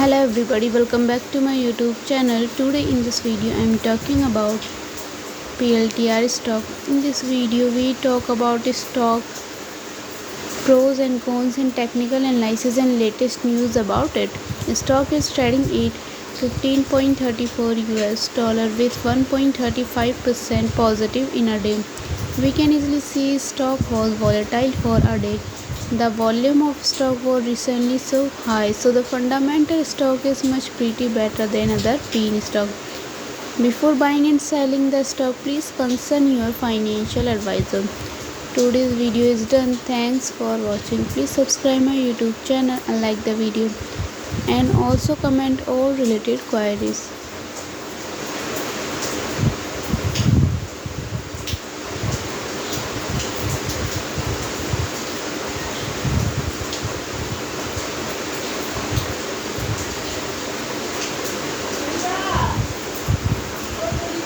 Hello everybody, welcome back to my YouTube channel. Today in this video I am talking about PLTR stock. In this video we talk about stock pros and cons and technical analysis and latest news about it. Stock is trading at 15.34 US dollar with 1.35% positive in a day. We can easily see stock was volatile for a day. The volume of stock was recently so high, so the fundamental stock is much pretty better than other PE stock. Before buying and selling the stock, please consult your financial advisor. Today's video is done. Thanks for watching. Please subscribe my YouTube channel and like the video, and also comment all related queries.